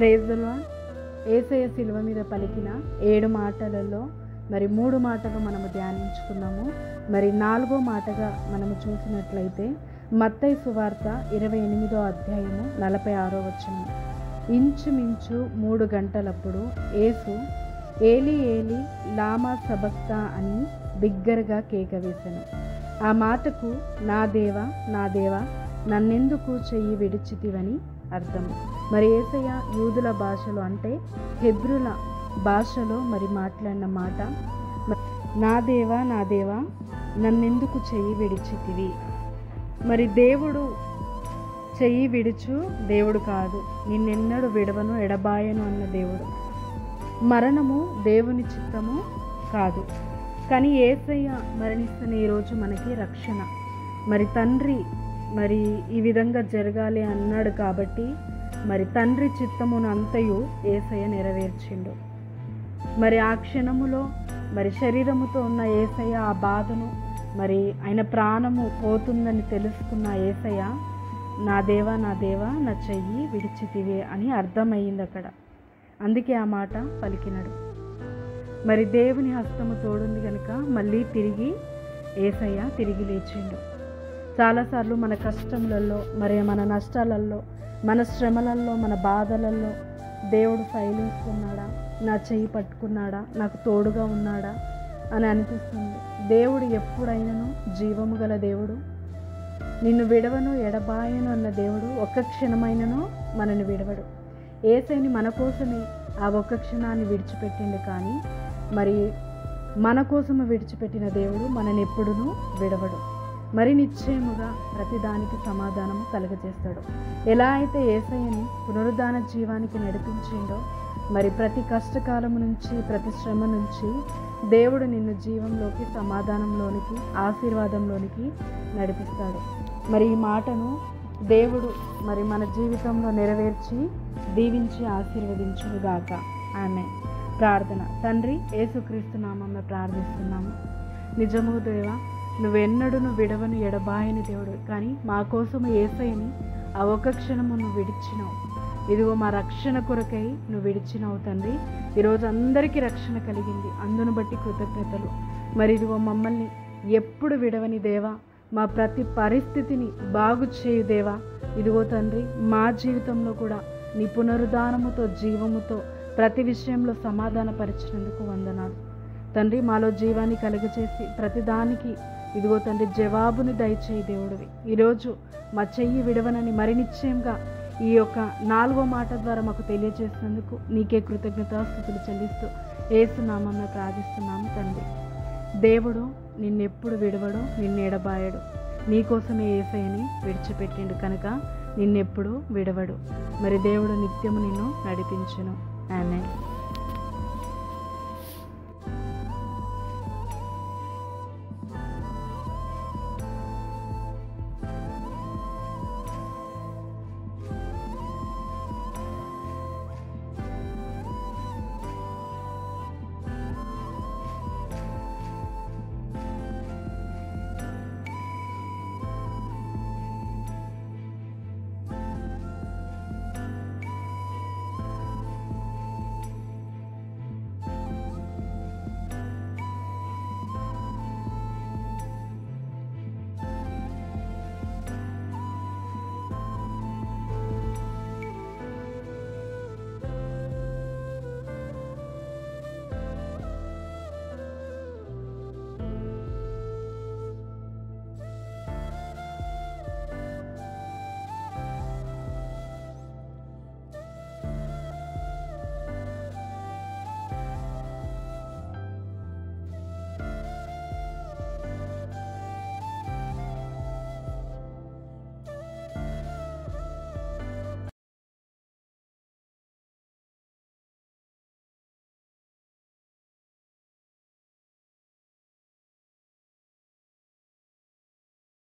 Praise the lord. యేసయ్య శిలువ మీద పలికిన 7 మాటలలో మరి 3 మాటలు మనము ధ్యానించుకున్నాము. మరి 4వ మాటగా మనము చూసినట్లయితే మత్తయి సువార్త 28వ అధ్యాయము 46వ వచనం. ఇంచుమించు 3 గంటలప్పుడు యేసు ఏలి ఏలి లామా సబక్తా అని బిగ్గరగా కేక వేసెను. ఆ మాటకు నా దేవా నా దేవా నన్నెందుకు చెయ్యి విడిచితివని అర్థం. మరి యేసయ్య యూదుల భాషలో అంటే హెబ్రుల భాషలో మరి మాట్లాడిన మాట, నా దేవా నా దేవా నన్నెందుకు చెయ్యి విడిచితివి. మరి దేవుడు చెయ్యి విడుచు దేవుడు కాదు, నిన్నెన్నడు విడవను ఎడబాయను అన్న దేవుడు. మరణము దేవుని చిత్తము కాదు, కానీ యేసయ్య మరణిస్తున్న ఈరోజు మనకి రక్షణ. మరి తండ్రి మరి ఈ విధంగా జరగాలి అన్నాడు కాబట్టి మరి తండ్రి చిత్తమును అంతయు యేసయ్య నెరవేర్చిండు. మరి ఆ క్షణములో మరి శరీరముతో ఉన్న యేసయ్య ఆ బాధను మరి ఆయన ప్రాణము పోతుందని తెలుసుకున్న యేసయ్య నా దేవా నా దేవా నా చెయ్యి విడిచితివే అని అర్థమయ్యింది అక్కడ. అందుకే ఆ మాట పలికినాడు. మరి దేవుని హస్తము తోడుంది కనుక మళ్ళీ తిరిగి యేసయ్య తిరిగి లేచిండు. చాలాసార్లు మన కష్టములలో మరి మన నష్టాలలో మన శ్రమలలో మన బాధలలో దేవుడు సైలెన్స్ ఉన్నాడా, నా చెయ్యి పట్టుకున్నాడా, నాకు తోడుగా ఉన్నాడా అని అనిపిస్తుంది. దేవుడు ఎప్పుడైనాను జీవము గల దేవుడు, నిన్ను విడవను ఎడబాయను అన్న దేవుడు ఒక్క క్షణమైనను మనని విడవడు. యేసయ్యని మన కోసమే ఆ ఒక్క క్షణాన్ని విడిచిపెట్టిండు, కానీ మరి మన కోసము విడిచిపెట్టిన దేవుడు మనని ఎప్పుడునూ విడవడు. మరి నిశ్చయముగా ప్రతిదానికి సమాధానము కలుగజేస్తాడు. ఎలా అయితే యేసయ్యని పునరుద్ధాన జీవానికి నడిపించిండో మరి ప్రతి కష్టకాలము నుంచి ప్రతి శ్రమ నుంచి దేవుడు నిన్ను జీవంలోకి, సమాధానంలోనికి, ఆశీర్వాదంలోనికి నడిపిస్తాడు. మరి ఈ మాటను దేవుడు మరి మన జీవితంలో నెరవేర్చి దీవించి ఆశీర్వదించుగాక. ఆమేన్. ప్రార్థన. తండ్రి, యేసుక్రీస్తు నామమున ప్రార్థిస్తున్నాము. నిజము దేవా, నువ్వెన్నడూ విడవను ఎడబాయని దేవుడు, కానీ మా కోసము యేసయ్యని ఆ ఒక్క క్షణము నువ్వు విడిచినావు. ఇదిగో మా రక్షణ కొరకై నువ్వు విడిచినావు తండ్రి. ఈరోజు అందరికీ రక్షణ కలిగింది, అందును బట్టి కృతజ్ఞతలు. మరి ఇదిగో మమ్మల్ని ఎప్పుడు విడవని దేవా, మా ప్రతి పరిస్థితిని బాగు చేయు దేవా. ఇదిగో తండ్రి, మా జీవితంలో కూడా నీ పునరుద్ధానముతో జీవముతో ప్రతి విషయంలో సమాధానపరిచినందుకు వందనాలు తండ్రి. మాలో జీవాన్ని కలుగచేసి ప్రతిదానికి ఇదిగో తండ్రి జవాబుని దయచేయి దేవుడివి. ఈరోజు మా చెయ్యి విడవనని మరి నిశ్చయంగా ఈ యొక్క 4వ మాట ద్వారా మాకు తెలియజేసినందుకు నీకే కృతజ్ఞతాస్తుతులు చెల్లిస్తూ యేసు నామమున ప్రార్థిస్తున్నాము తండ్రి. దేవుడు నిన్నెప్పుడు విడవడు, నిన్ను ఎడబాయడు. నీకోసమే యేసయ్యని విడిచిపెట్టిండు కనుక నిన్నెప్పుడు విడవడు. మరి దేవుడు నిత్యము నిన్ను నడిపించును. ఆమేన్.